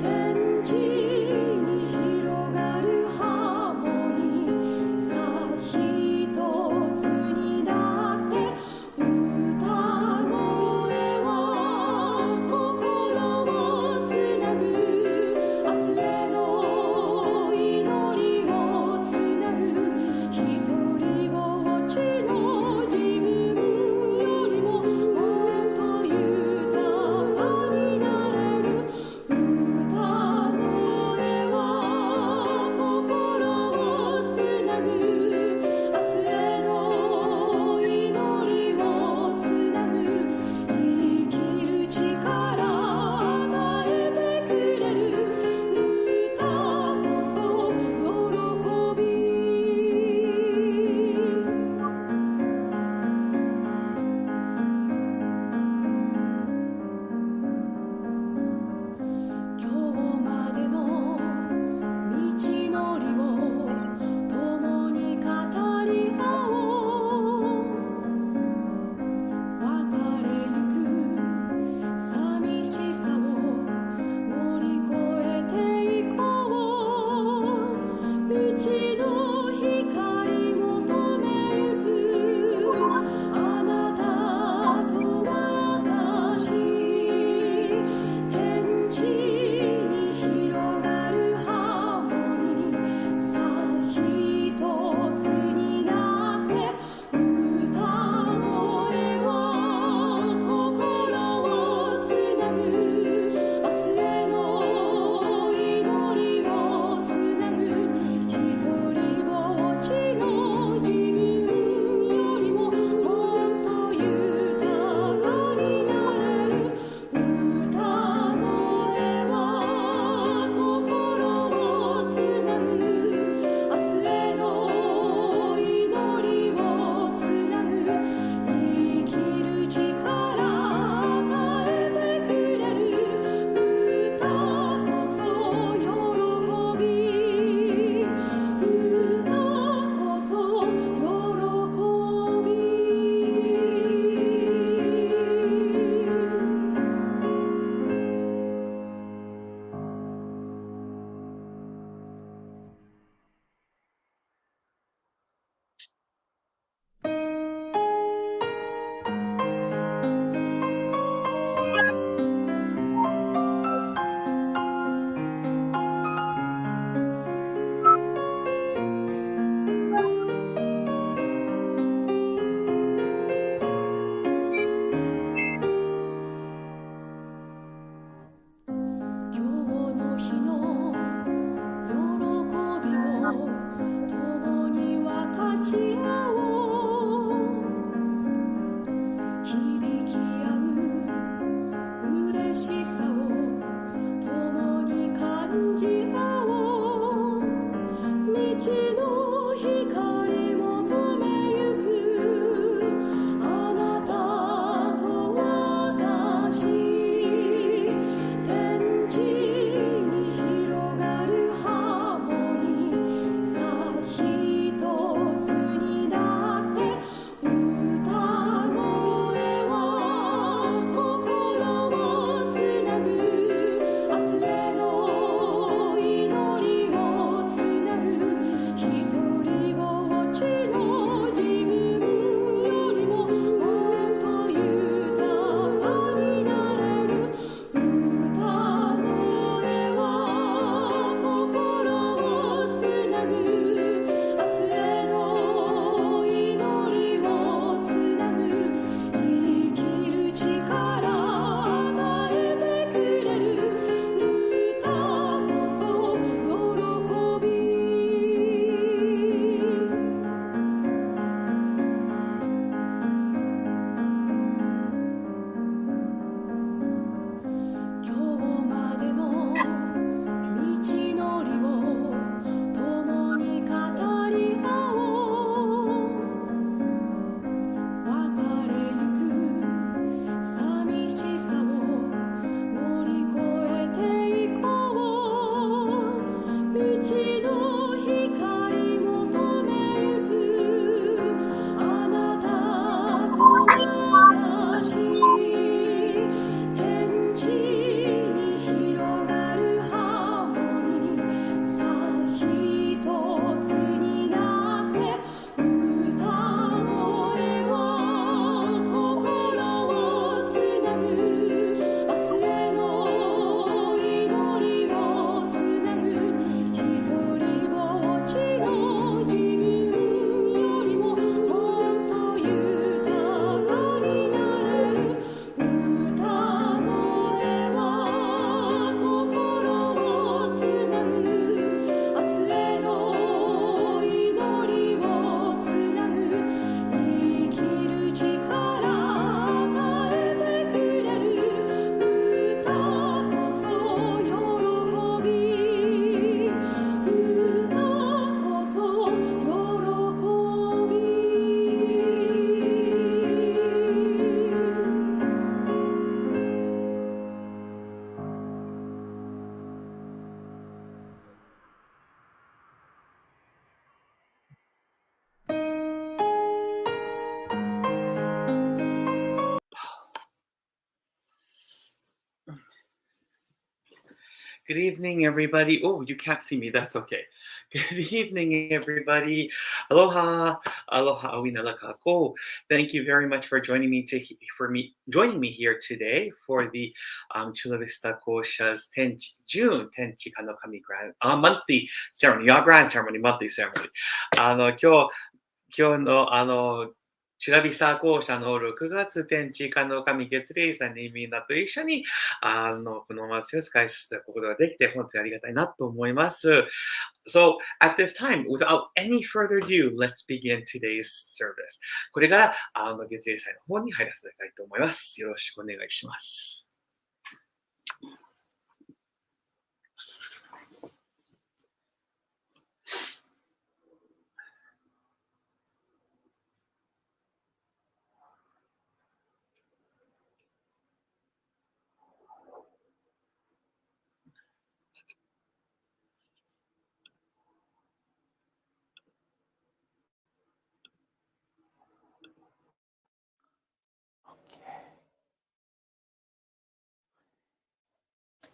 天地に広がるハーモ Good evening, everybody. Oh, you can't see me. That's okay. Good evening, everybody. Aloha, aloha, awina lakako. Thank you very much for joining me here today for the Chula Vista Kōsha's June Tenchi Kanokami monthly ceremony, not grand ceremony, monthly ceremony. 今日のチュラビスタ講社の6月天地金の神月例祭にみんなと一緒にこのお祭りを使いすることができて本当にありがたいなと思います。So at this time, without any further ado, let's begin today's service. これから月例祭の方に入らせていただきたいと思います。よろしくお願いします。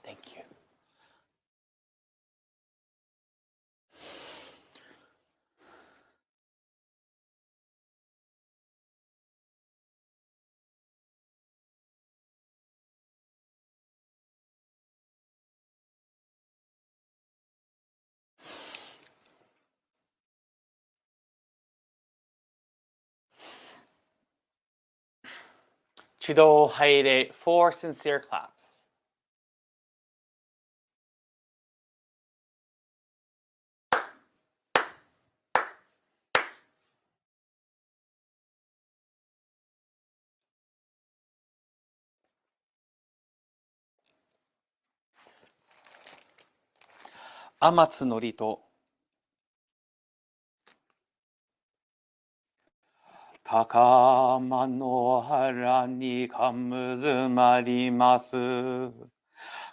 Thank you. 一度拝礼 for sincere claps. 天津のりと高間の原にかむずまります。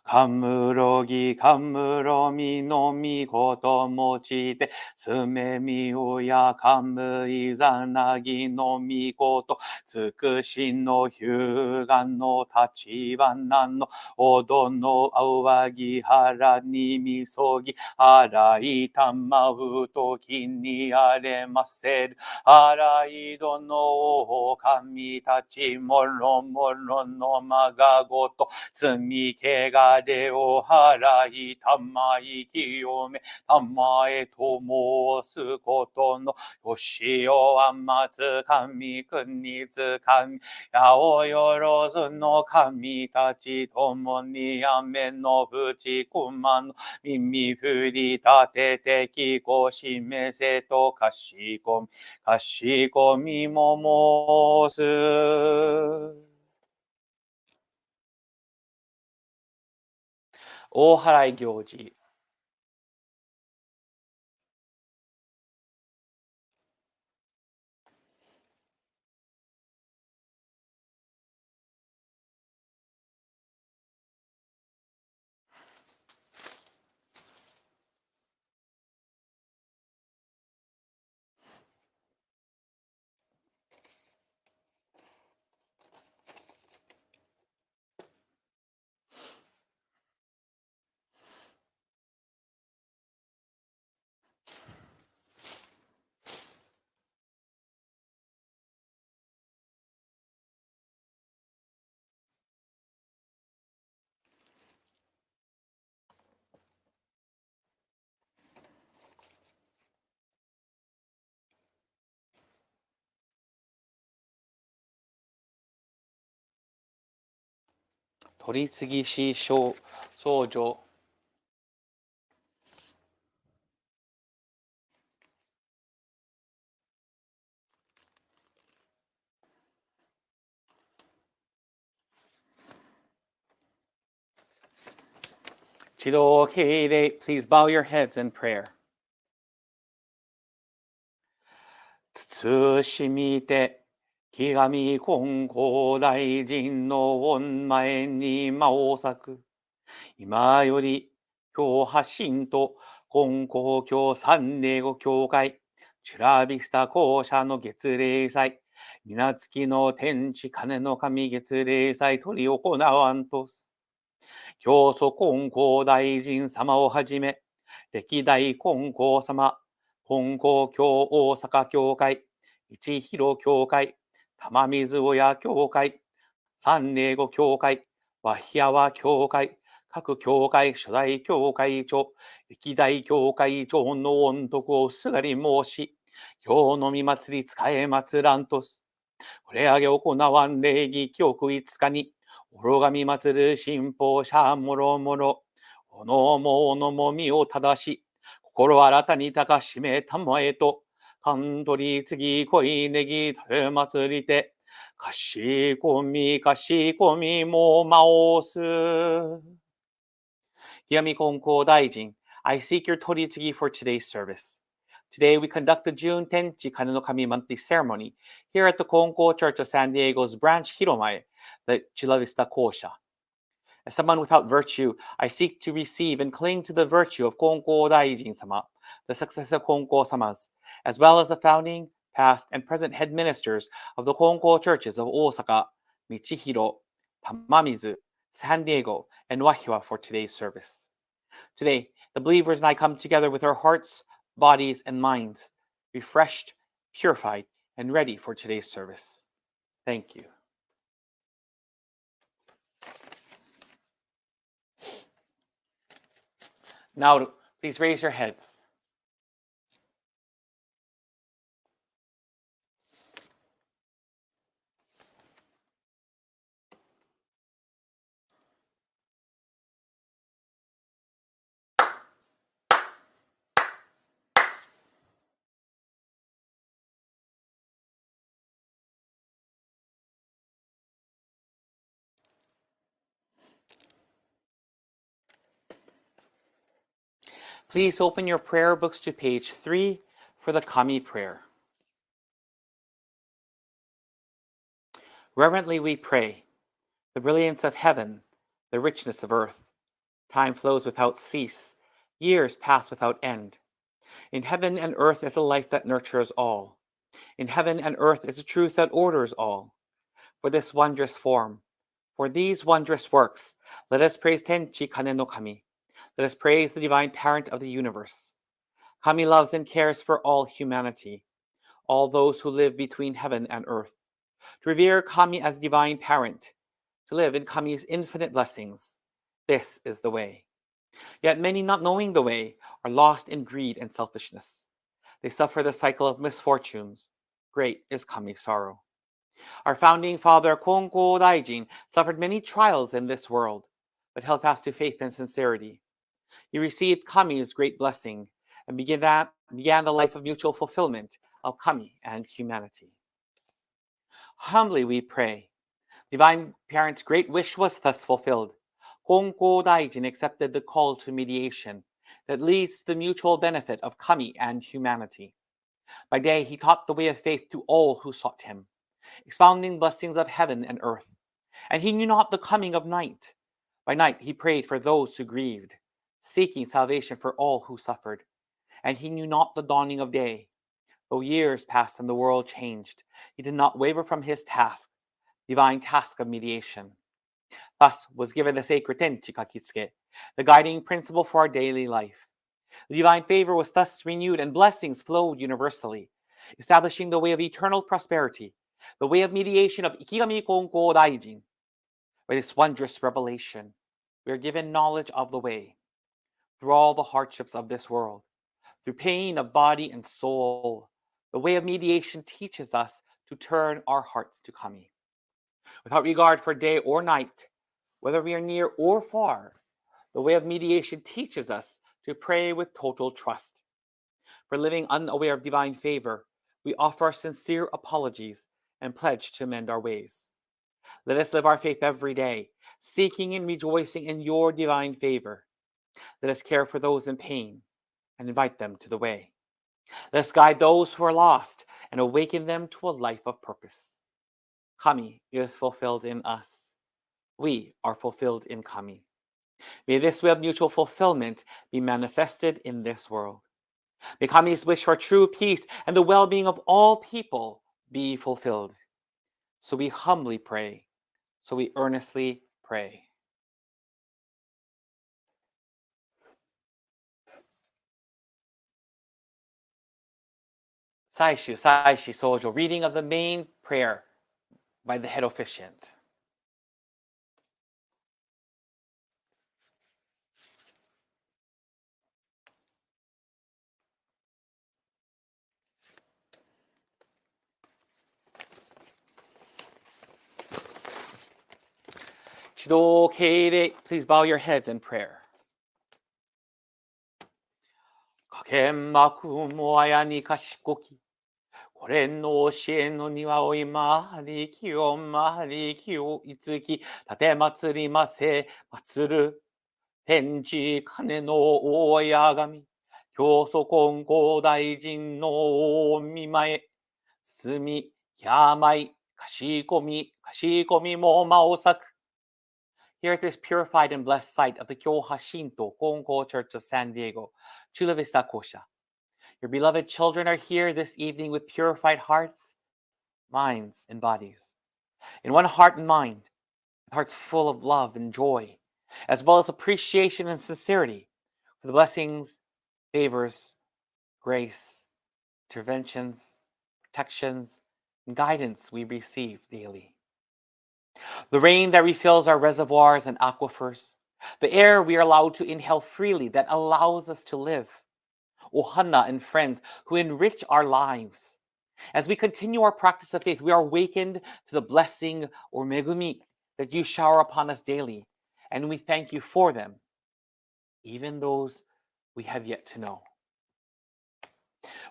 かむろぎかむろみのみこともちて、すめみおやかむいざなぎのみこと、つくしのひゅうがのたちばなの、おどのあわぎはらにみそぎ、あらいたまうときにあれませる。あらいどのおかみたちもろもろのまがごと、罪けがれを払いたまい清め、たまえと申すことの、よしおあまつ神国つ神、やおよろずの神たちともに雨のぶちくまの、耳振り立ててきこしめせとかしこみも申す。大祓行事。取り次ぎし相乗。一度敬礼 Please bow your heads in prayer. 慎みてひがみ金光大臣の御前に間を咲く。今より今日発信と金光教三礼語教会、チュラビスタ校舎の月例祭、皆月の天地金の神月例祭取り行わんとす。教祖金光大臣様をはじめ、歴代金光様、金光教大阪教会、一広教会、玉水親教会、三寧後教会、和比阿波教会、各教会初代教会長、歴代教会長の御徳をすがり申し、今日のみ祭り使え祭らんとす。これあげ行わん礼儀記憶5日に、愚神祭る信奉者もろもろ、おのもおのもみを正し、心新たに高しめたまえと、勘取り次恋ネギ食べ祭りて、かしこみもまおす。Yami Konko Daijin, I seek your Toritsugi for today's service. Today we conduct the June Tenchi Kanenokami monthly ceremony here at the Konko Church of San Diego's branch Hiromae, the Chula Vista Kōsha. As someone without virtue, I seek to receive and cling to the virtue of Konko Daijin-sama, the successive Konko-samas, as well as the founding, past, and present head ministers of the Konko churches of Osaka, Michihiro, Tamamizu, San Diego, and Wahiwa for today's service. Today, the believers and I come together with our hearts, bodies, and minds, refreshed, purified, and ready for today's service. Thank you. Now, please raise your heads. Please open your prayer books to page 3 for the Kami prayer. Reverently we pray, the brilliance of heaven, the richness of earth. Time flows without cease, years pass without end. In heaven and earth is a life that nurtures all. In heaven and earth is a truth that orders all. For this wondrous form, for these wondrous works, let us praise Tenchi Kane no Kami. Let us praise the divine parent of the universe. Kami loves and cares for all humanity, all those who live between heaven and earth. To revere Kami as divine parent, to live in Kami's infinite blessings, this is the way. Yet many, not knowing the way, are lost in greed and selfishness. They suffer the cycle of misfortunes. Great is Kami's sorrow. Our founding father, Konko Daijin, suffered many trials in this world, but held fast to faith and sincerity. He received Kami's great blessing and began the life of mutual fulfillment of Kami and humanity. Humbly we pray. Divine Parent's great wish was thus fulfilled. Konko Daijin accepted the call to mediation that leads to the mutual benefit of Kami and humanity. By day, he taught the way of faith to all who sought him, expounding blessings of heaven and earth. And he knew not the coming of night. By night, he prayed for those who grieved, seeking salvation for all who suffered. And he knew not the dawning of day. Though years passed and the world changed, he did not waver from his task, divine task of mediation. Thus was given the sacred Tenchi Kakitsuke, the guiding principle for our daily life. The divine favor was thus renewed and blessings flowed universally, establishing the way of eternal prosperity, the way of mediation of Ikigami Konko Daijin. By this wondrous revelation, we are given knowledge of the way. Through all the hardships of this world, through pain of body and soul, the way of mediation teaches us to turn our hearts to Kami. Without regard for day or night, whether we are near or far, the way of mediation teaches us to pray with total trust. For living unaware of divine favor, we offer our sincere apologies and pledge to mend our ways. Let us live our faith every day, seeking and rejoicing in your divine favor. Let us care for those in pain and invite them to the way. Let us guide those who are lost and awaken them to a life of purpose. Kami is fulfilled in us. We are fulfilled in Kami. May this way of mutual fulfillment be manifested in this world. May Kami's wish for true peace and the well-being of all people be fulfilled. So we humbly pray. So we earnestly pray. Saishu Sojo, reading of the main prayer by the head officiant. Chido Keire, please bow your heads in prayer. Kakemaku mo aya ni kashikoki. これの教えの庭を今り清まり清いつき立て祭りませ祭る天地金の親神教祖金光大臣のお見舞住病かしこみも間を咲く Here at this purified and blessed site of the Kyoha Shinto Konko Church of San Diego, Chula Vista Kōsha. Your beloved children are here this evening with purified hearts, minds, and bodies. In one heart and mind, with hearts full of love and joy, as well as appreciation and sincerity for the blessings, favors, grace, interventions, protections, and guidance we receive daily. The rain that refills our reservoirs and aquifers, the air we are allowed to inhale freely that allows us to live, ohana and friends who enrich our lives. As we continue our practice of faith, we are awakened to the blessing or megumi that you shower upon us daily, and we thank you for them, even those we have yet to know.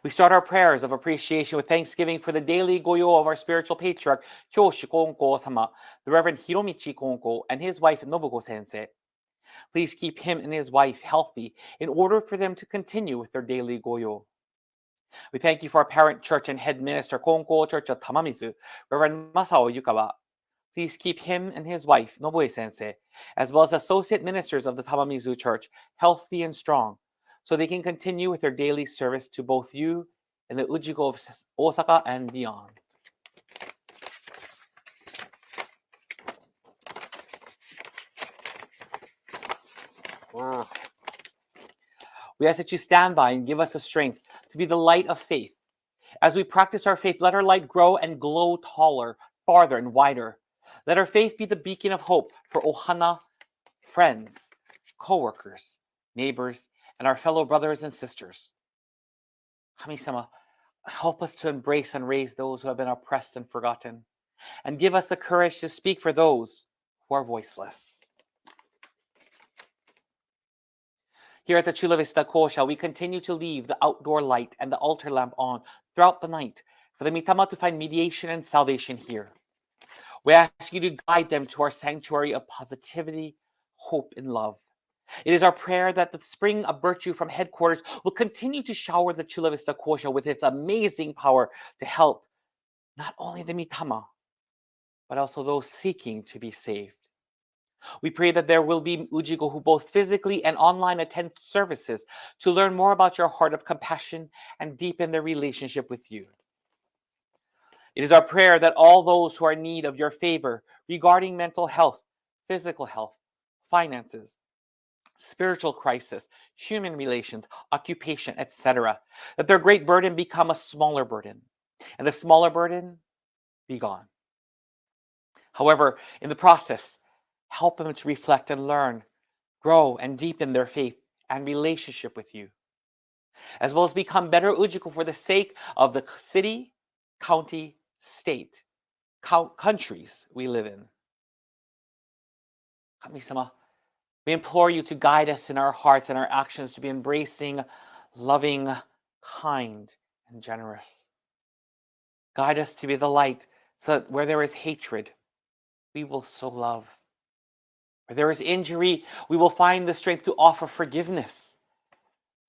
We start our prayers of appreciation with thanksgiving for the daily goyo of our spiritual patriarch, Kyoshi Konko-sama, the Reverend Hiromichi Konko, and his wife, Nobuko Sensei. Please keep him and his wife healthy in order for them to continue with their daily goyo. We thank you for our parent church and head minister, Konko Church of Tamamizu, Reverend Masao Yukawa. Please keep him and his wife, Noboe Sensei, as well as associate ministers of the Tamamizu Church, healthy and strong, so they can continue with their daily service to both you and the Ujiko of Osaka and beyond. We ask that you stand by and give us the strength to be the light of faith. As we practice our faith, let our light grow and glow taller, farther, and wider. Let our faith be the beacon of hope for ohana, friends, co-workers, neighbors, and our fellow brothers and sisters. Kami-sama, help us to embrace and raise those who have been oppressed and forgotten, and give us the courage to speak for those who are voiceless. Here at the Chula Vista Kōsha, we continue to leave the outdoor light and the altar lamp on throughout the night for the Mitama to find mediation and salvation here. We ask you to guide them to our sanctuary of positivity, hope, and love. It is our prayer that the spring of virtue from headquarters will continue to shower the Chula Vista Kōsha with its amazing power to help not only the Mitama, but also those seeking to be saved. We pray that there will be Ujiko who both physically and online attend services to learn more about your heart of compassion and deepen their relationship with you. It is our prayer that all those who are in need of your favor regarding mental health, physical health, finances, spiritual crisis, human relations, occupation, etc., that their great burden become a smaller burden, and the smaller burden be gone. However, in the process, help them to reflect and learn, grow and deepen their faith and relationship with you, as well as become better Ujiko for the sake of the city, county, state, countries we live in. Kami-sama, we implore you to guide us in our hearts and our actions to be embracing, loving, kind, and generous. Guide us to be the light so that where there is hatred, we will sow love. Where there is injury, we will find the strength to offer forgiveness.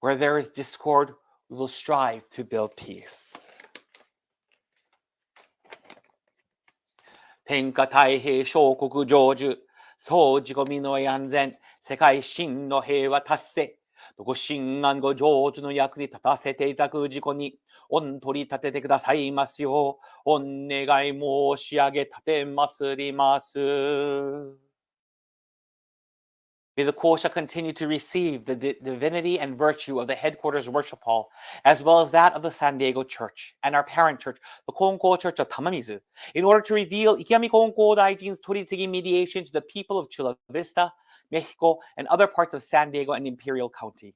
Where there is discord, we will strive to build peace. 天下太平小国成就、総自己身の安全、世界真の平和達成、ご神安ご成就の役に立たせていただく事故に、御取り立ててくださいますよう、お願い申し上げ立てますります。May the Kōsha continue to receive the divinity and virtue of the headquarters worship hall, as well as that of the San Diego Church and our parent church, the Konko Church of Tamamizu, in order to reveal Ikiyami Konko Daijin's Toritsugi mediation to the people of Chula Vista, Mexico, and other parts of San Diego and Imperial County.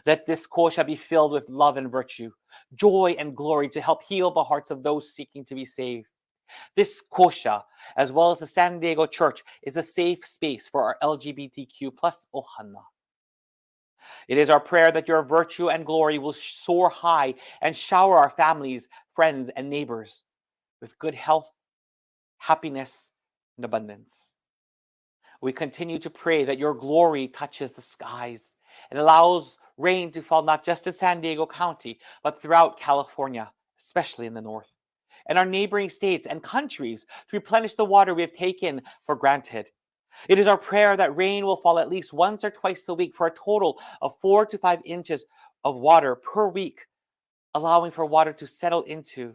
Let this Kōsha be filled with love and virtue, joy and glory to help heal the hearts of those seeking to be saved. This Kōsha, as well as the San Diego Church, is a safe space for our LGBTQ plus Ohana. It is our prayer that your virtue and glory will soar high and shower our families, friends, and neighbors with good health, happiness, and abundance. We continue to pray that your glory touches the skies and allows rain to fall not just in San Diego County, but throughout California, especially in the north, and our neighboring states and countries to replenish the water we have taken for granted. It is our prayer that rain will fall at least once or twice a week for a total of 4 to 5 inches of water per week, allowing for water to settle into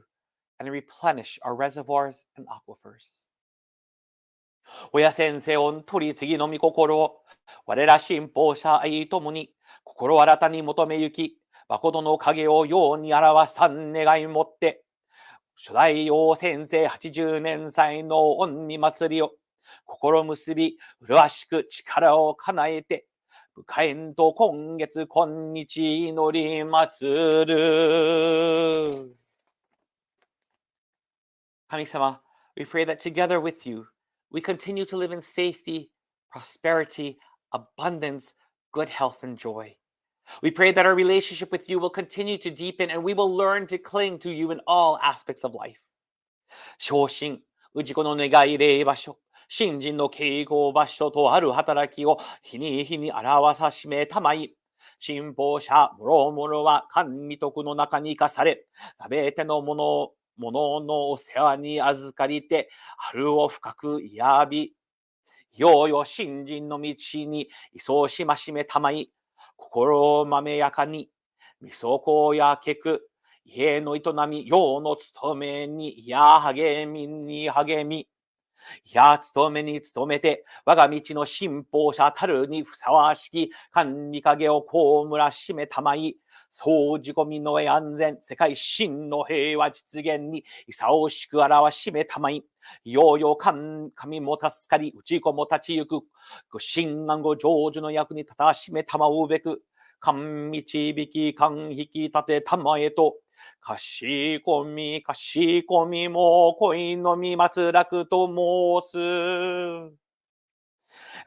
and replenish our reservoirs and aquifers. 親先生御取り次ぎの御心を我ら信奉者愛ともに心新たに求めゆき誠の影をように表さん願いもって初代王先生80年祭の御身祭りを心結び麗しく力を叶えて迎えんと今月今日祈り祭る。神様、we pray that together with you, we continue to live in safety, prosperity, abundance, good health, and joy. We pray that our relationship with you will continue to deepen and we will learn to cling to you in all aspects of life. 昇進、氏子の願い礼場所、信心の敬語場所とある働きを日に日に表さしめたまい。信奉者もろもろは神御徳の中に生かされ、すべてのもののお世話に預かりて、春を深くやび、ようよ信心の道にいそうしましめたまい。心をまめやかに、みそこやけく、家の営み、世の務めに、や励みに励み、や務めに務めて、我が道の信奉者たるにふさわしき、神御影を被らしめたまい、総じ込みの安全、世界真の平和実現に、いさおしく表しめたまい、ようよう神も助かり、内子も立ちゆく、ご神願ご成就の役に立たしめたまうべく、神導き、神引き立てたまえと、かしこみも恋のみ松楽と申す。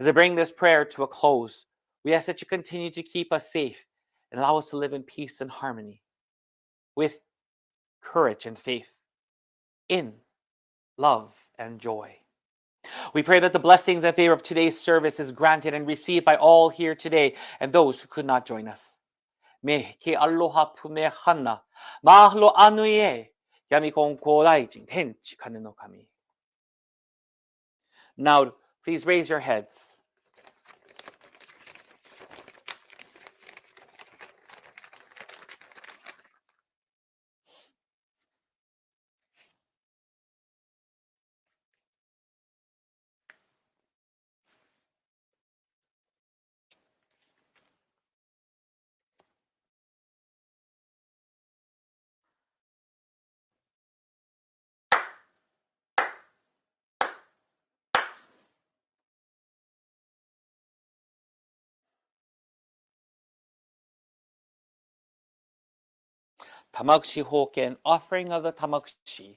As I bring this prayer to a close, we ask that you continue to keep us safe and allow us to live in peace and harmony, with courage and faith, in love and joy. We pray that the blessings and favor of today's service is granted and received by all here today and those who could not join us. Me ke aloha pume hana, mahalo anuie, yami konko daijin, Tenchi Kane no Kami. Now, please raise your heads. Tamakushi Hoken, offering of the Tamakushi.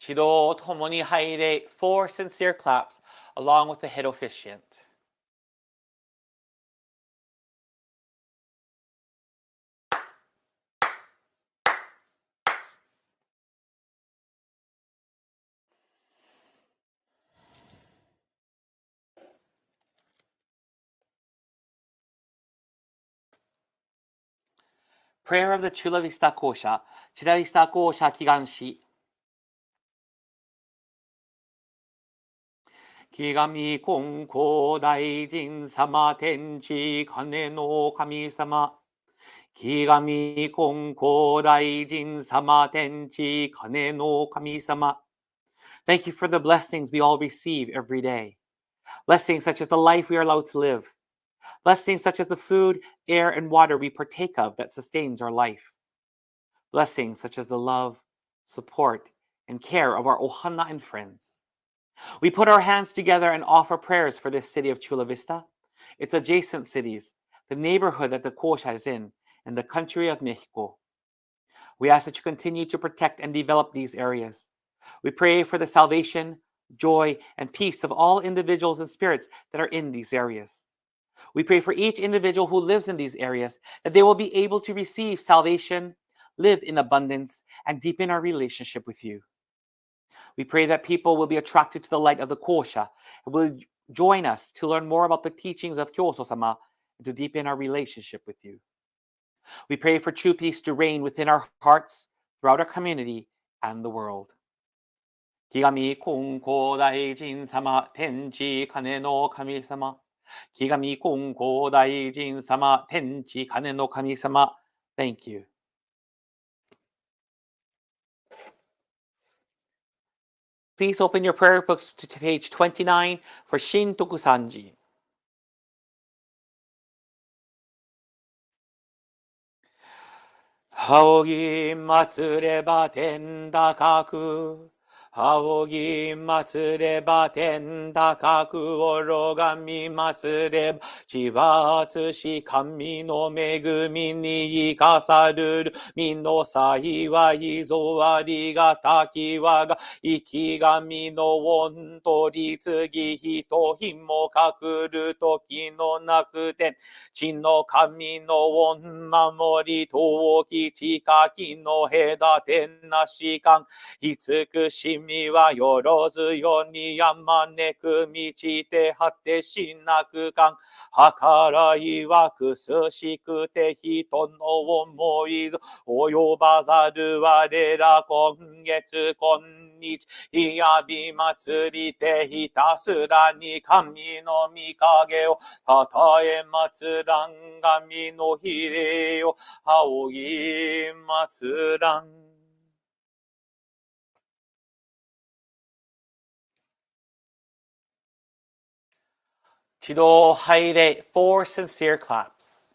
Chido tomoni haire, 4 sincere claps, along with the head officiant. Prayer of the Chula Vista Kōsha, Chula Vista Kōsha Kiganshi. 木神金光大臣様天地金の神様。木神金光大臣様天地金の神様。Thank you for the blessings we all receive every day. Blessings such as the life we are allowed to live. Blessings such as the food, air, and water we partake of that sustains our life. Blessings such as the love, support, and care of our ohana and friends. We put our hands together and offer prayers for this city of Chula Vista, its adjacent cities, the neighborhood that the Kōsha is in, and the country of Mexico. We ask that you continue to protect and develop these areas. We pray for the salvation, joy, and peace of all individuals and spirits that are in these areas. We pray for each individual who lives in these areas that they will be able to receive salvation, live in abundance, and deepen our relationship with you. We pray that people will be attracted to the light of the Kōsha and will join us to learn more about the teachings of Kyoso-sama and to deepen our relationship with you. We pray for true peace to reign within our hearts, throughout our community, and the world. 木神金光大臣様、天地金の神様。木神金光大臣様、天地金の神様。Thank you. Please open your prayer books to page 29 for Shintoku Sanji. 仰ぎ祭れば天高く。仰ぎ祭れば天高く。拝み祭れば地は厚し神の恵みに生かさるる。身の幸いぞありがたき我が生き神の恩取り次人ひもかくる時のなくて地の神の恩守り遠き近きの隔てなしかん慈しみはよろずよにあまねく満ちて果てしなくかん計らいはくすしくて人の思いぞ及ばざる我ら今月今日いやび祭りてひたすらに神の御影をたたえ祭らん神の比例を仰ぎ祭らん。祈祷拝礼 4 sincere claps.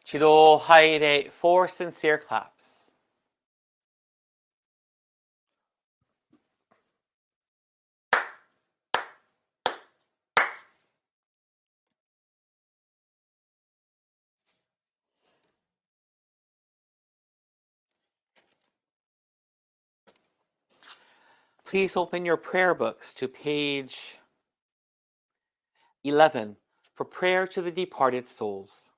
Chiro haire 4 sincere claps. Please open your prayer books to page 11 for prayer to the departed souls.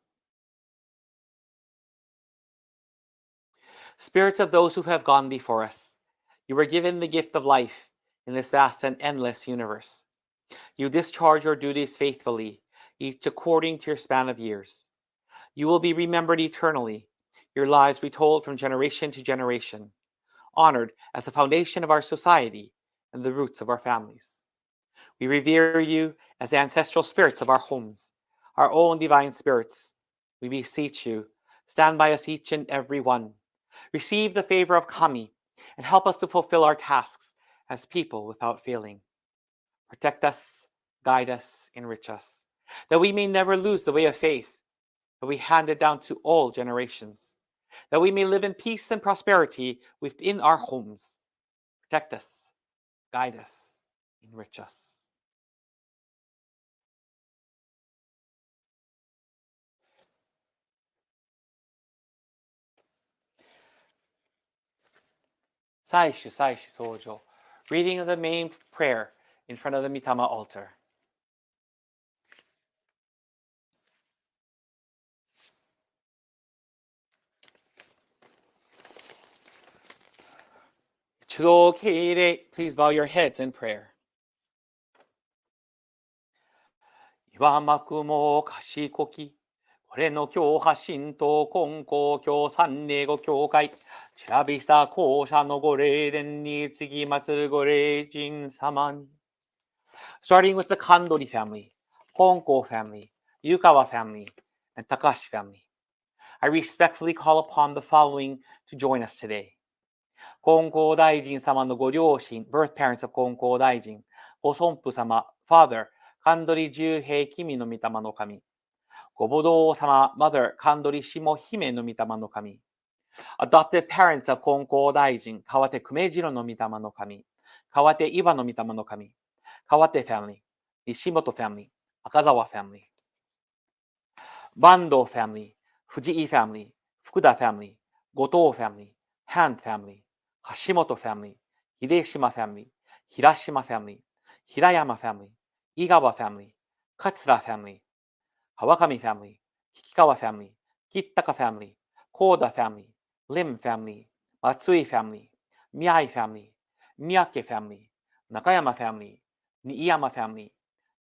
Spirits of those who have gone before us, you were given the gift of life in this vast and endless universe. You discharge your duties faithfully, each according to your span of years. You will be remembered eternally, your lives retold from generation to generation, honored as the foundation of our society and the roots of our families. We revere you as the ancestral spirits of our homes, our own divine spirits. We beseech you, stand by us each and every one. Receive the favor of Kami and help us to fulfill our tasks as people without failing. Protect us, guide us, enrich us, that we may never lose the way of faith, that we hand it down to all generations, that we may live in peace and prosperity within our homes. Protect us, guide us, enrich us. Saishu Sojo. Reading of the main prayer in front of the Mitama altar. 主導敬礼 Please bow your heads in prayer. 岩幕も賢き、これの教派神道根高教三霊語教会、チュラビスタ講社のご霊殿に次祀るご霊人様に。Starting with the Kandori family, Konko family, Yukawa family, and Takashi family. I respectfully call upon the following to join us today. 金光大臣様のご両親、birth parents of 金光大臣、ご尊父様、father、神取十平君の御霊の神、ご母堂様、mother、神取下姫の御霊の神、adopted parents of 金光大臣、川手久米次郎の御霊の神、川手岩の御霊の神、川手 family、西本 family、赤沢 family、坂東 family、藤井 family、福田 family、後藤 family、hand family、橋本 family、秀島 family、平島 family、平山 family、井川 family、桂 family、川上 family、引川 family、吉高 family、高田 family、Lim family、松井 family、宮井 family、宮家 family、中山 family、新山 family、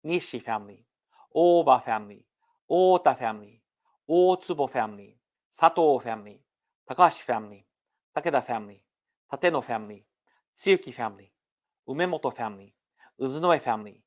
西 family、大場 family、大田 family、大坪 family、佐藤 family、高橋 family、武田 family、立野 family、露木 family、梅本 family、渦野 family、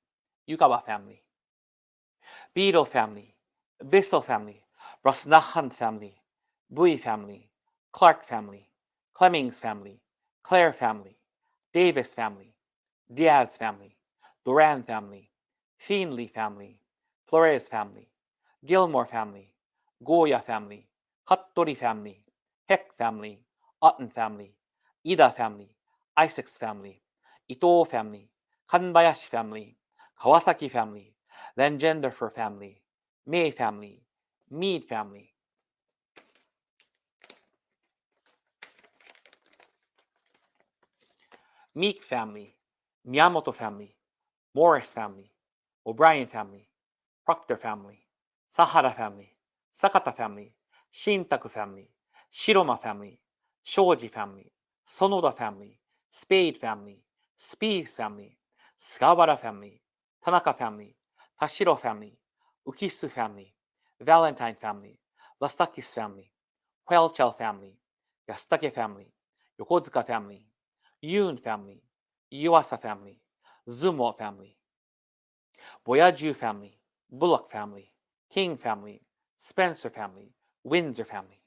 湯川 family、Beetle family、Bissell family、Brosnahan family、Bui family、Clark family、Clemmings family、Clare family、Davis family、Diaz family、Duran family、Feenley family、Flores family、Gilmore family、Goya family、Hattori family、Heck family、Otten family、Ida family、Isaacs family、伊藤 family、神林 family、川崎 family、Langenderfer family、May family、Mead family、Meek family、Miyamoto family、Morris family、O'Brien family、Proctor family、Sahara family、Sakata family、Shintaku family、Shiroma family、Shoji family、Sonoda family、Spade family、Spees family、Sugawara family、Tanaka family、Tashiro family、Ukisu family、Valentine family、Lastakis family、Huelchel family、Yastake family、Yokozuka family、Yoon family、Yuasa family、Zumo family、Boyaju family、Bullock family、King family、Spencer family、Windsor family.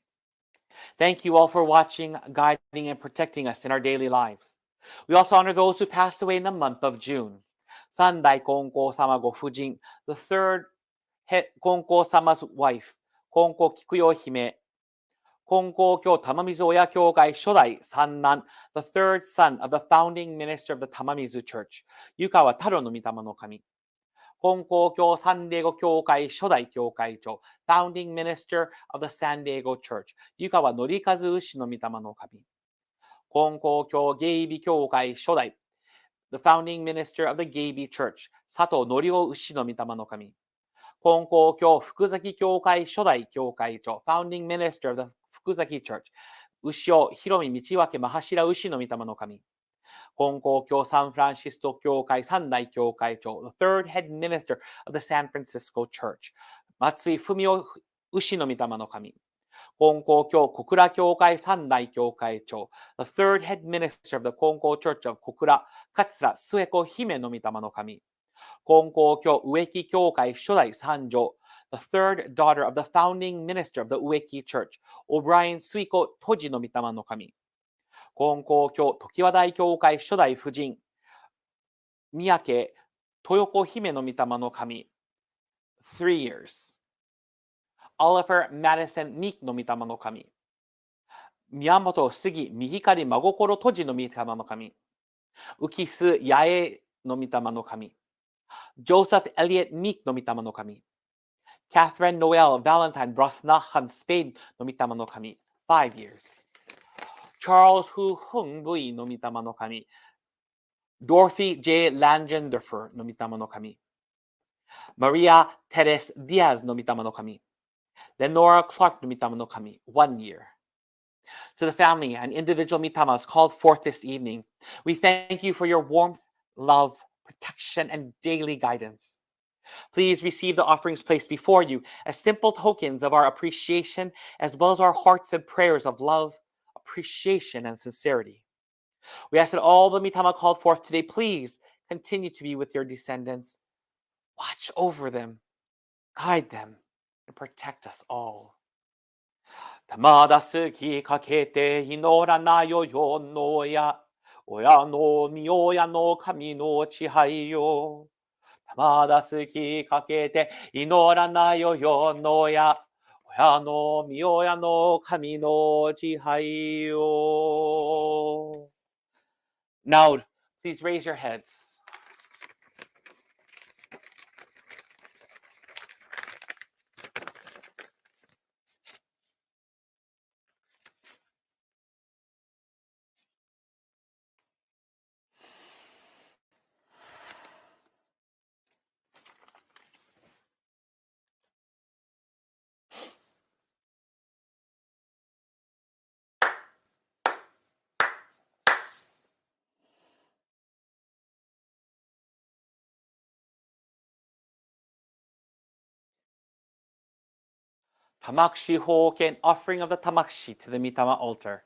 Thank you all for watching, guiding, and protecting us in our daily lives. We also honor those who passed away in the month of June. Sandai Konko Sama Go Fujin, the third Konko Sama's wife, Konko Kikuyo Hime, Konko Kyo Tamamizu Oya Kyokai Shodai Sannan, the third son of the founding minister of the Tamamizu Church, Yukawa Taro no Mitama no Kami. 金光教サンディエゴ教会初代教会長、founding minister of the San Diego Church、湯川則和牛の御霊の神。金光教芸美教会初代、the founding minister of the 芸美 Church、佐藤則夫牛の御霊の神。金光教福崎教会初代教会長、founding minister of the 福崎 Church、牛尾広見道分真柱牛の御霊の神。金光教サンフランシスコ教会三代教会長、the third head minister of the San Francisco Church、松井文夫牛の御霊の神。金光教小倉教会三代教会長、the third head minister of the 金光 Church of 小倉、桂末子姫の御霊の神。金光教植木教会初代三女、the third daughter of the founding minister of the 植木 Church、O'Brien 水子都寺の御霊の神。金光教常盤大教会初代夫人、宮家豊子姫の御霊の神、3 years。Oliver Madison Meek の御霊の神、宮本杉右光真心都寺の御霊の神、浮須八重の御霊の神、Joseph Elliot Meek の御霊の神、Catherine Noel Valentine Brosnahan Spade の御霊の神、5 years。Charles Hu Hung Bui の御霊の神、Dorothy J. Langenderfer の御霊の神、Maria Teres Diaz の御霊の神、Lenora Clark の御霊の神、1 year。To the family and individual mitamas called forth this evening, we thank you for your warmth, love, protection, and daily guidance. Please receive the offerings placed before you as simple tokens of our appreciation, as well as our hearts and prayers of love, appreciation, and sincerity. We ask that all the mitama called forth today, please continue to be with your descendants. Watch over them, guide them, and protect us all. たまだすきかけて祈らなよよのや、親のみ親の神の支配よ。たまだすきかけて祈らなよよのや、親のみ親の神の支配よ。Now, please raise your heads. Tamakshi Hoken, offering of the Tamakshi to the Mitama altar.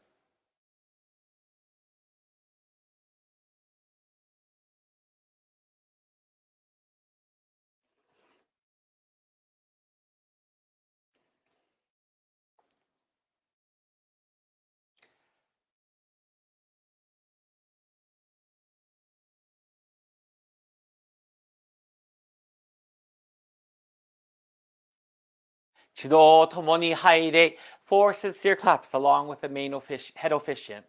一同共に入れ four sincere claps along with the head officiant.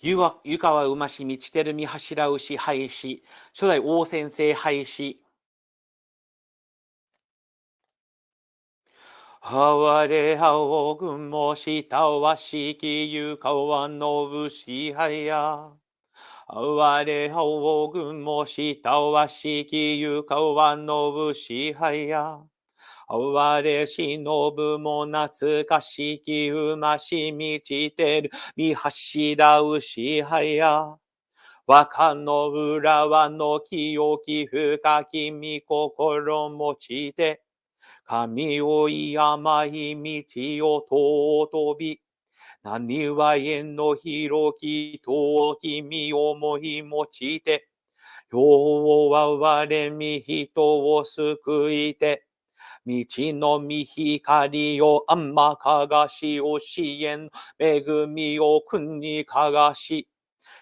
湯川馬し満ちてるみ柱牛廃止、初代王先生廃止。哀れ青雲下はしきゆかわの牛はや。哀れ青雲下はしきゆかわの牛はや。哀れ忍も懐かしき馬し満ちてる見柱牛はや。若の浦和の清き深き御心持ちて、神をい甘い道を尊び、何は縁の広き遠き身思い持ちて、世は我み人を救いて、道の見光を甘かがし教えん恵みを国かがし、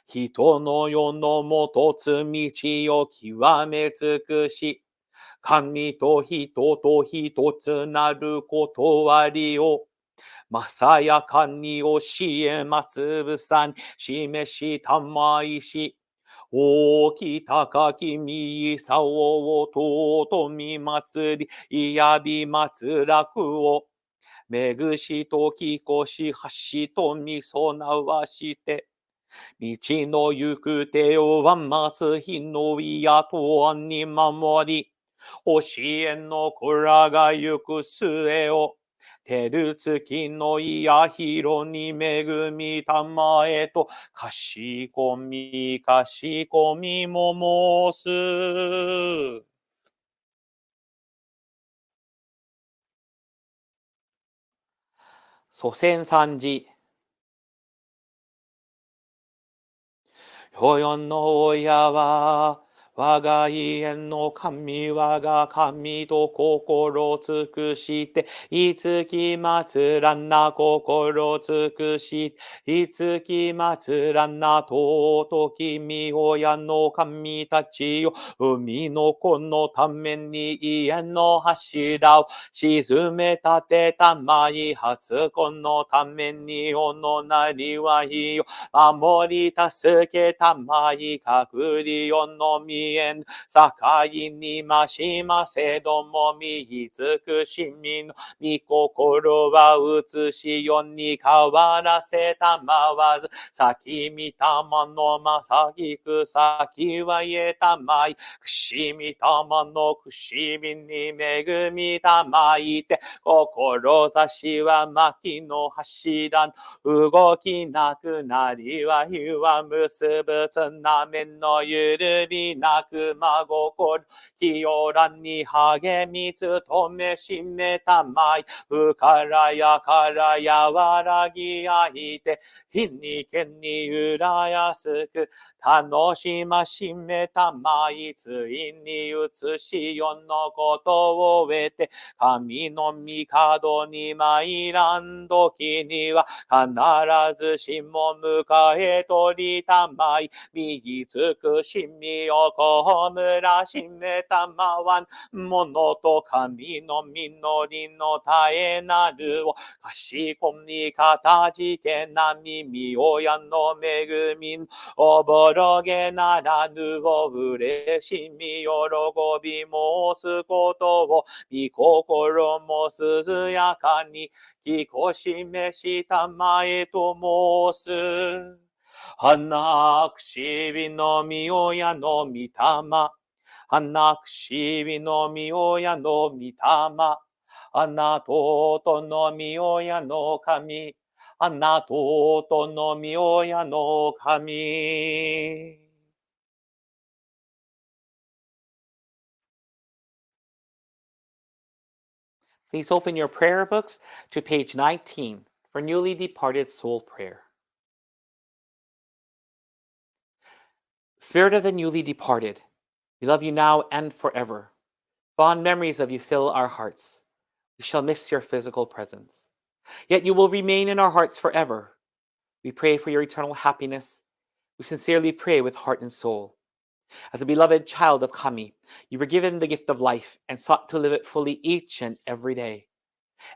人の世のもとつ道を極め尽くし、神と人と一つなることわりを、まさやかに教えまつぶさに示したまいし、大き高きみさおとうとみ祭り、いやび祭らくを、めぐしときこし橋とみそなわして、道の行く手をわます日のいやとあに守り、教えの子らが行く末を、照る月のいやひろに恵みたまえと、かしこみも申す。祖先三時。世々の親は、我が家の神我が神と心尽くして、いつき祭らな心尽くし、いつき祭らな尊きみ親の神たちよ、海の子のために家の柱を沈め立てたまい初子のためにおのなりわいよ、守り助けたまいかくりよのみ縁、境にましませどもみいつくしみの御心は移しよに変わらせたまわず、先見たまのまさぎく先はえたまい、くしみたまのくしみに恵みたまいて、志は薪の柱、動きなくなりは火は結ぶつなめのゆるりなく真心、清らに励み努めしめたまい、うからやからやわらぎあいて、日にけにうらやすく、楽しましめたまい、ついに移しよのことを得て、神の御門に参らん時には、必ずしも迎え取りたまい、右尽くしみをこむらしめたまわん、物と神の実りの絶えなるを、かしこみかたじけな耳親の恵み、おぼろげならぬを嬉しみ喜び申すことを、御心も涼やかに聞こしめしたまえと申す。花くしびのみ親の御霊、花くしびのみ親の御霊、花ととのみ親の神、花ととのみ親の神。Please open your prayer books to page 19 for newly departed soul prayer. Spirit of the newly departed, we love you now and forever. Fond memories of you fill our hearts. We shall miss your physical presence. Yet you will remain in our hearts forever. We pray for your eternal happiness. We sincerely pray with heart and soul. As a beloved child of Kami, you were given the gift of life and sought to live it fully each and every day.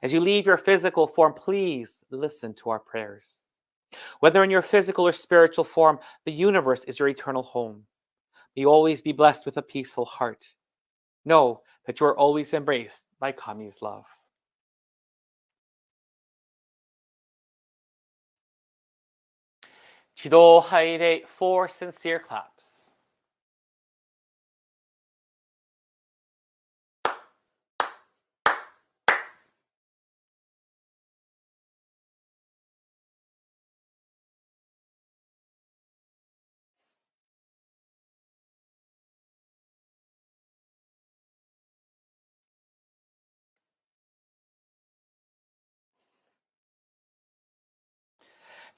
As you leave your physical form, please listen to our prayers. Whether in your physical or spiritual form, the universe is your eternal home. May you always be blessed with a peaceful heart. Know that you are always embraced by Kami's love. Chido Haide, 4 sincere claps.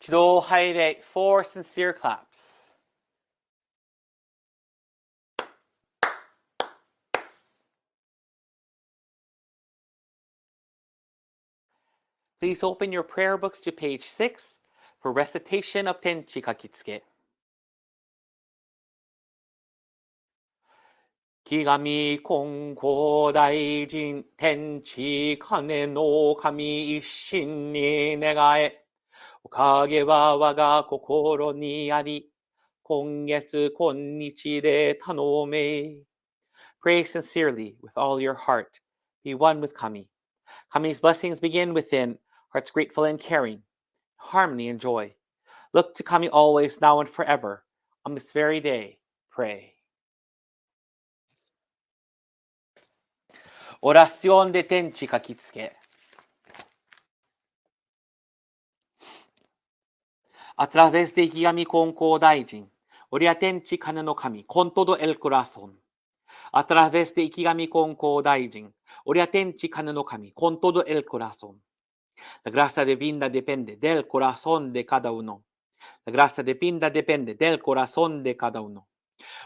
Chido Haide, 4 sincere claps. Please open your prayer books to page 6 for recitation of Tenchi Kakitsuke. 木神金光大臣天地金の神一心に願え、おかげは我が心にあり、今月今日で頼め。Pray sincerely with all your heart. Be one with Kami. Kami's blessings begin within, hearts grateful and caring, harmony and joy. Look to Kami always, now and forever. On this very day, pray. Oración de Tenchi Kakitsuke. A través de Ikigami Konko Daijin, Oria Tenchi Kane no Kami, con todo el corazón. A través de Ikigami Konko Daijin, Oria Tenchi Kane no Kami, con todo el corazón. La gracia divina depende del corazón de cada uno. La gracia divina depende del corazón de cada uno.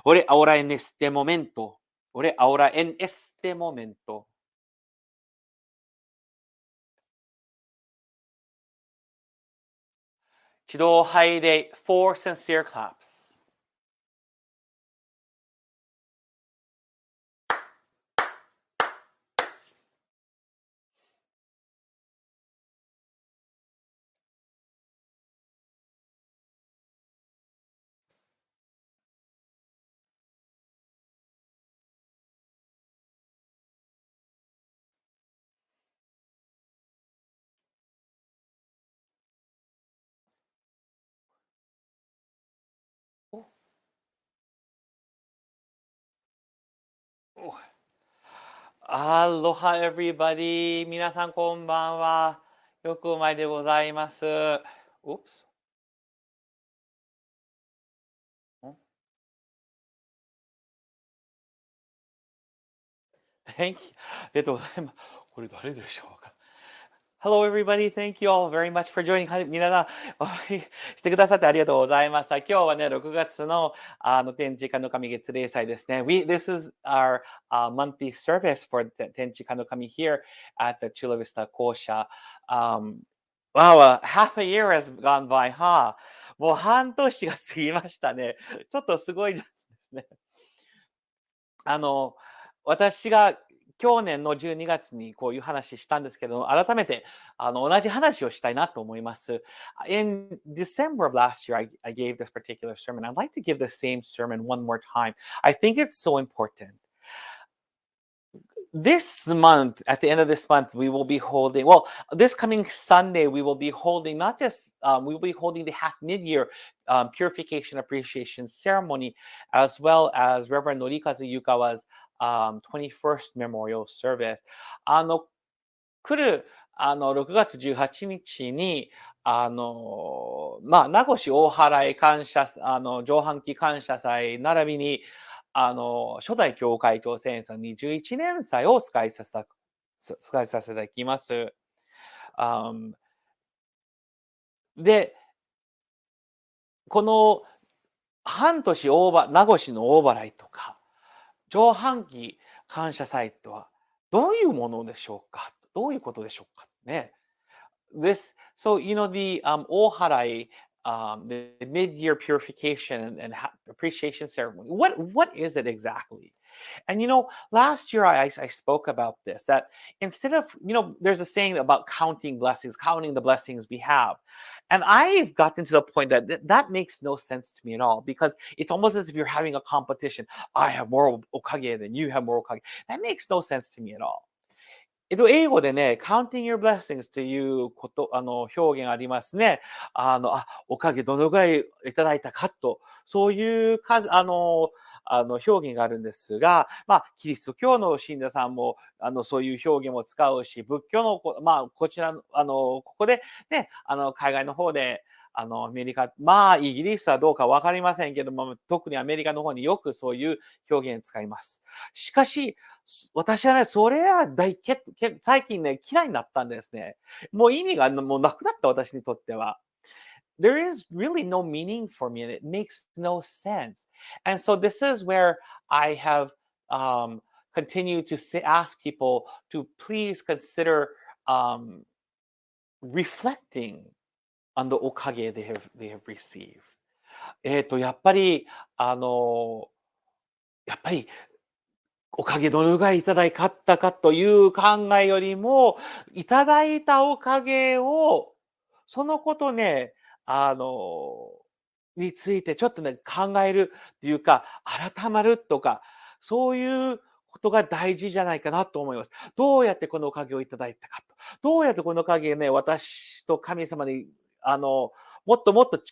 Ore ahora en este momento. Ore ahora en este momento. Chido Haide, 4 sincere claps. アロハ everybody。皆さんこんばんは。よくお参りでございます。Oops。Thank you. ありがとうございます。これ誰でしょうか。Hello, everybody. Thank you all very much for joining. はい、皆さん、お参りしてくださってありがとうございます。今日はね、6月の天地金の神月例祭ですね。This is our monthly service for Tenchi Kano Kami here at the Chula Vista Kōsha. Wow, half a year has gone by, huh? もう半年が過ぎましたね。ちょっとすごいですね。私が去年の12月にこういう話したんですけど、改めて同じ話をしたいなと思います。In December of last year, I gave this particular sermon. I'd like to give the same sermon one more time. I think it's so important. This month, at the end of this month, we will be holding, well, this coming Sunday, we will be holding not just, we will be holding the half mid-year purification appreciation ceremony, as well as Reverend Norikazu Yukawa's 21st memorial service. 来る、6月18日に、名越大祓感謝、上半期感謝祭並びに、初代教会長先生21年祭を使いさせていただきます。で、この半年名越の大払いとか、上半期感謝祭とはどういうものでしょうか？どういうことでしょうかね。So the Oharai, the mid-year purification and appreciation ceremony. What is it exactly? And last year I spoke about this. That instead of there's a saying about counting blessings, counting the blessings we have, and I've gotten to the point that that makes no sense to me at all because it's almost as if you're having a competition. I have more okage than you have more okage. That makes no sense to me at all. 英語でね、counting your blessings ということ、表現ありますね。おかげどのぐらいいただいたかと、そういう数、表現があるんですが、キリスト教の信者さんも、そういう表現も使うし、仏教の、こちらの、ここでね、海外の方で、アメリカ、イギリスはどうかわかりませんけども、特にアメリカの方によくそういう表現を使います。しかし、私はね、それは最近ね、嫌いになったんですね。もう意味がもうなくなった私にとっては。There is really no meaning for me and it makes no sense. And so this is where I have continued to ask people to please consider reflecting on the おかげ they have received. やっぱり、やっぱりおかげどのぐらいいただいたかという考えよりも、いただいたおかげを、そのことね、についてちょっとね、考えるっていうか、改まるとか、そういうことが大事じゃないかなと思います。どうやってこのおかげをいただいたかと。どうやってこのおかげね、私と神様に、もっともっと、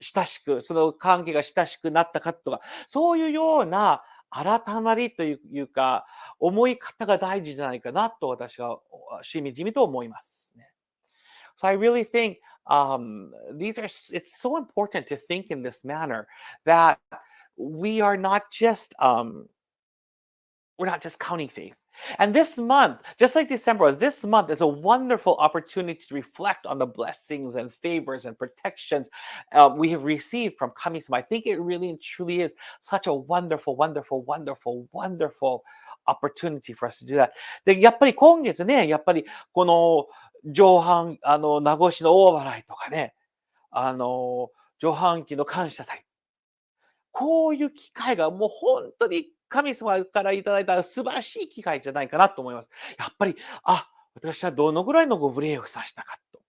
親しく、その関係が親しくなったかとか、そういうような改まりというか、思い方が大事じゃないかなと私はしみじみと思いますね。So I really think it's so important to think in this manner that we are not just we're not just counting faith. And this month, just like December was, this month is a wonderful opportunity to reflect on the blessings and favors and protections we have received from Kami-sama. I think it really and truly is such a wonderful, wonderful, wonderful, wonderful opportunity for us to do that. で、やっぱり今月ね、やっぱりこの上半、名越の大払いとかね、上半期の感謝祭。こういう機会がもう本当に神様からいただいた素晴らしい機会じゃないかなと思います。やっぱり、私はどのぐらいのご無礼をさしたかと。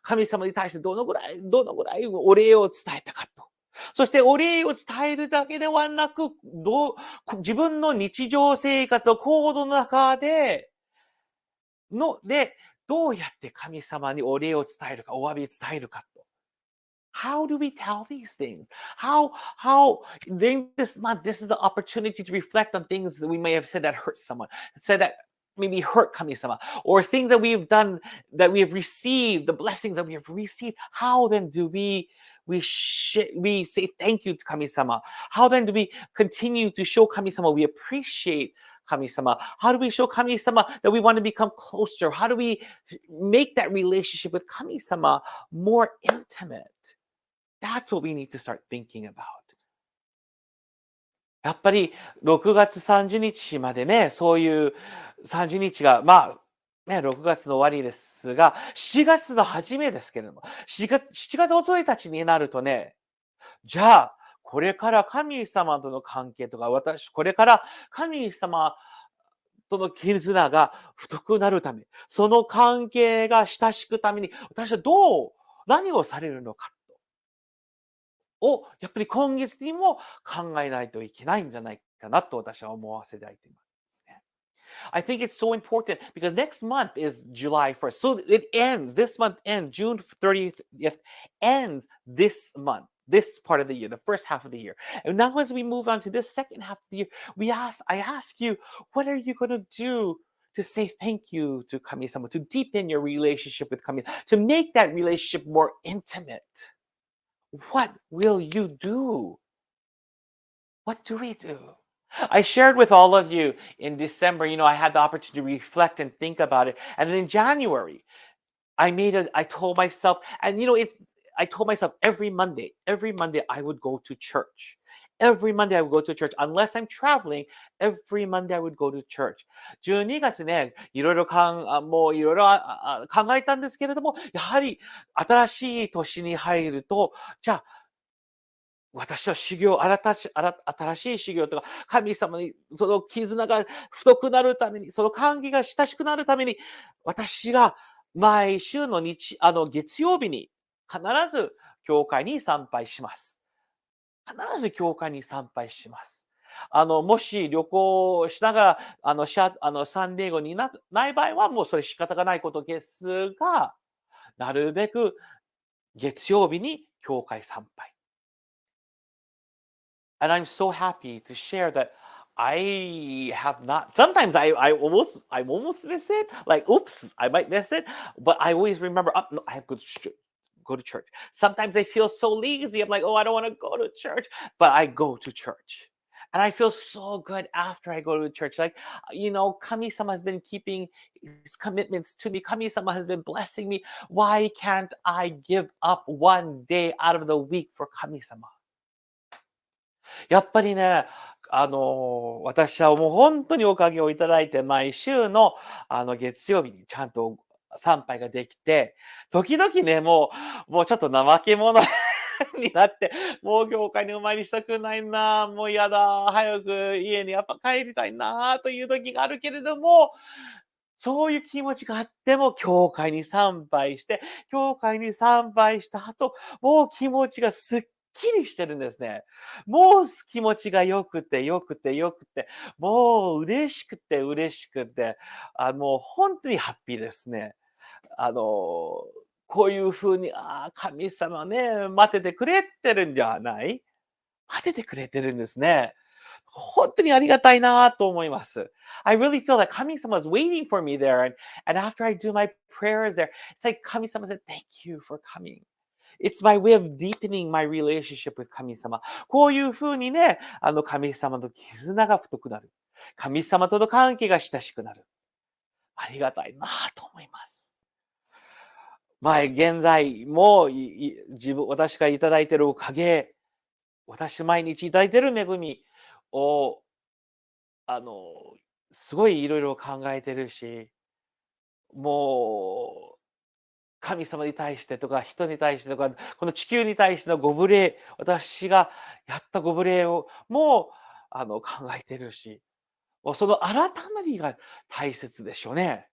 神様に対してどのぐらいお礼を伝えたかと。そしてお礼を伝えるだけではなく、自分の日常生活の行動の中で、どうやって神様にお礼を伝えるか、お詫び伝えるかと。How do we tell these things? How during this month, this is the opportunity to reflect on things that we may have said that hurt someone, said that maybe hurt Kami-sama, or things that we have done that we have received, the blessings that we have received. How then do we say thank you to Kami-sama? How then do we continue to show Kami-sama we appreciate Kami-sama? How do we show Kami-sama that we want to become closer? How do we make that relationship with Kami-sama more intimate? That's what we need to start thinking about. やっぱり6月30日までね、そういう30日が、6月の終わりですが、7月の初めですけれども、7月お1日になるとね、じゃあ、これから神様との関係とか、これから神様との絆が太くなるため、その関係が親しくために、私は何をされるのかを、やっぱり今月にも考えないといけないんじゃないかなと私は思わせていますね。I think it's so important because next month is July 1st. So this month ends, June 30th ends this month, this part of the year, the first half of the year. And now as we move on to this second half of the year, I ask you, what are you going to do to say thank you to Kami-sama, to deepen your relationship with Kami, to make that relationship more intimate? What will you do? What do we do? I shared with all of you in December, I had the opportunity to reflect and think about it. And then in January, I told myself, and I told myself every Monday I would go to church. Every Monday I would go to church. Unless I'm traveling, every Monday I would go to church. 12月ね、いろいろ考えたんですけれども、やはり新しい年に入ると、じゃあ、私は新しい修行とか、神様にその絆が太くなるために、その関係が親しくなるために、私が毎週の月曜日に必ず教会に参拝します。必ず教会に参拝します。もし旅行しながら、サンディエゴにない場合は、もうそれ仕方がないことですが、なるべく月曜日に教会参拝。And I'm so happy to share that I have not. Sometimes I almost miss it. Like, oops, I might miss it. But I always remember, oh, no, I have to go to church. Sometimes I feel so lazy. I'm like, oh, I don't want to go to church. But I go to church. And I feel so good after I go to church. Like, Kami-sama has been keeping his commitments to me. Kami-sama has been blessing me. Why can't I give up one day out of the week for Kami-sama? やっぱりね、私はもう本当におかげをいただいて、毎週の、月曜日にちゃんと参拝ができて、時々ね、もうちょっと怠け者になって、もう教会にお参りしたくないな、もう嫌だ、早く家にやっぱ帰りたいなという時があるけれども、そういう気持ちがあっても、教会に参拝した後、もう気持ちがすっきりしてるんですね。もう気持ちが良くて、もう嬉しくて、もう本当にハッピーですね。こういう風に、神様ね、待ててくれてるんじゃない？待ててくれてるんですね。本当にありがたいなと思います。I really feel that 神様 is waiting for me there, and after I do my prayers there, it's like 神様 said, "Thank you for coming." It's my way of deepening my relationship with 神様。こういう風にね、神様と絆が太くなる。神様との関係が親しくなる。ありがたいなと思います。現在も私がいただいているおかげ、私毎日いただいている恵みを、すごいいろいろ考えてるし、もう、神様に対してとか、人に対してとか、この地球に対してのご無礼、私がやったご無礼をも考えてるし、もうその改まりが大切でしょうね。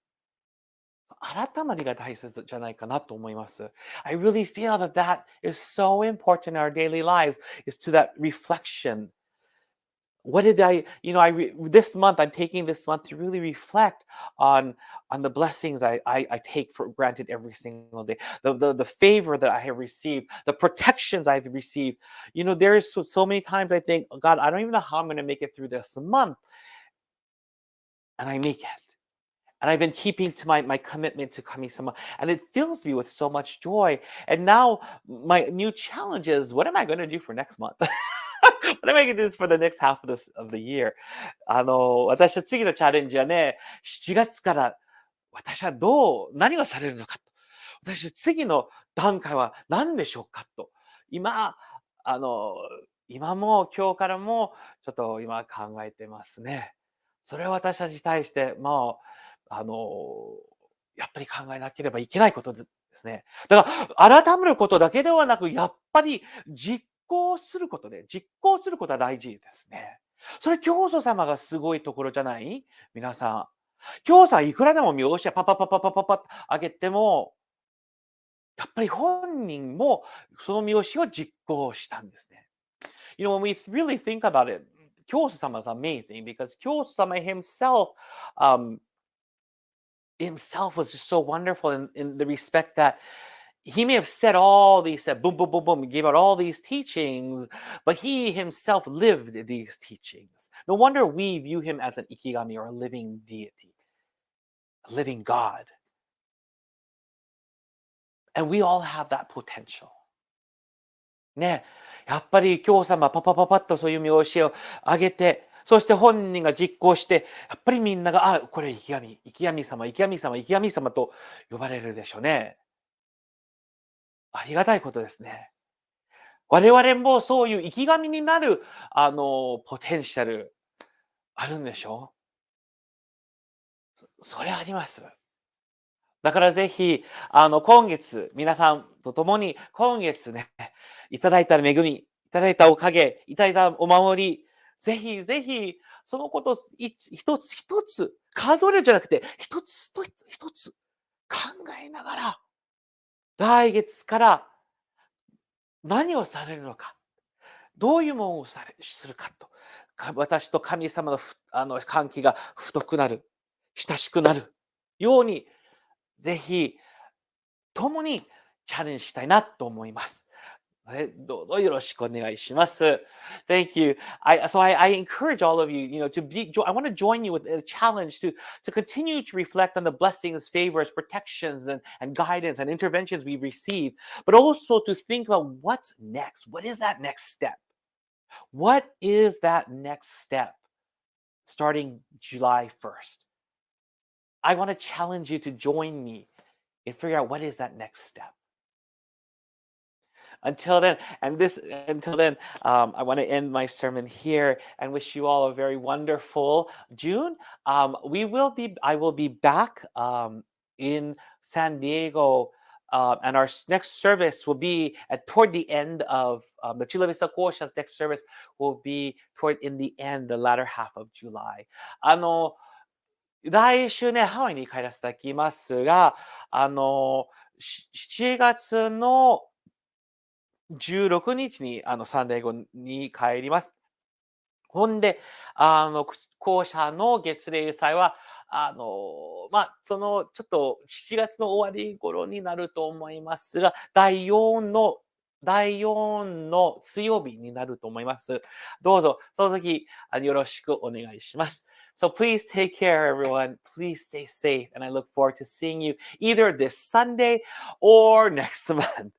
改まりが大切じゃないかなと思います。I really feel that is so important in our daily life is to that reflection. what did this month, I'm taking this month to really reflect on the blessings I take for granted every single day, the favor that I have received, the protections I've received. There is so many times I think, "Oh, God, I don't even know how I'm going to make it through this month," and I make it. And I've been keeping to my commitment to Kami-sama, and it fills me with so much joy. And now my new challenge is, what am I going to do for next month? What am I going to do for the next half of the year? 私は次のチャレンジはね、7月から私は何をされるのかと。私、次の段階は何でしょうかと。今も今日からもちょっと今考えてますね。それは私たちに対して、もう、やっぱり考えなければいけないことですね。だから改めることだけではなく、やっぱり実行することは大事ですね。それ教祖様がすごいところじゃない？皆さん。教祖はいくらでも名字はパパパパパパパッとあげても、やっぱり本人もその名字を実行したんですね。when we really think about it, 教祖様 is amazing because 教祖様 himself was just so wonderful in the respect that he may have said boom, boom, boom, boom, gave out all these teachings, but he himself lived these teachings. No wonder we view him as an ikigami or a living deity, a living God. And we all have that potential. ね、やっぱり教様パパパパッとそういう名詞を挙げて、そして本人が実行して、やっぱりみんなが、これ生き神様と呼ばれるでしょうね。ありがたいことですね。我々もそういう生き神になる、ポテンシャル、あるんでしょう？それあります。だからぜひ、今月、皆さんと共に、今月ね、いただいた恵み、いただいたおかげ、いただいたお守り、ぜひぜひ、そのこと一つ一つ、数えるじゃなくて、一つ一つ考えながら、来月から何をされるのか、どういうものをするかと、私と神様の関係が太くなる、親しくなるように、ぜひ、共にチャレンジしたいなと思います。どうぞよろしくお願いします。Thank you. I encourage all of you, I want to join you with a challenge to continue to reflect on the blessings, favors, protections, and guidance and interventions we've received, but also to think about what's next. What is that next step? What is that next step starting July 1st? I want to challenge you to join me and figure out what is that next step. Until then, I want to end my sermon here and wish you all a very wonderful June. I will be back in San Diego, and our next service will be toward the end of the Chula Vista Kōsha's next service will be in the end, the latter half of July. 来週ね、ハワイに帰らせていただきますが、7月の16日にサンデーゴに帰ります。ほんで、校舎の月例祭は、ちょっと7月の終わり頃になると思いますが、第4の水曜日になると思います。どうぞ、その時、よろしくお願いします。So please take care, everyone. Please stay safe, and I look forward to seeing you either this Sunday or next month.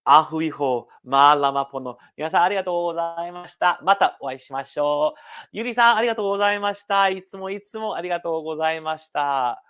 アフイホー、マーラマポノ。皆さんありがとうございました。またお会いしましょう。ゆりさんありがとうございました。いつもありがとうございました。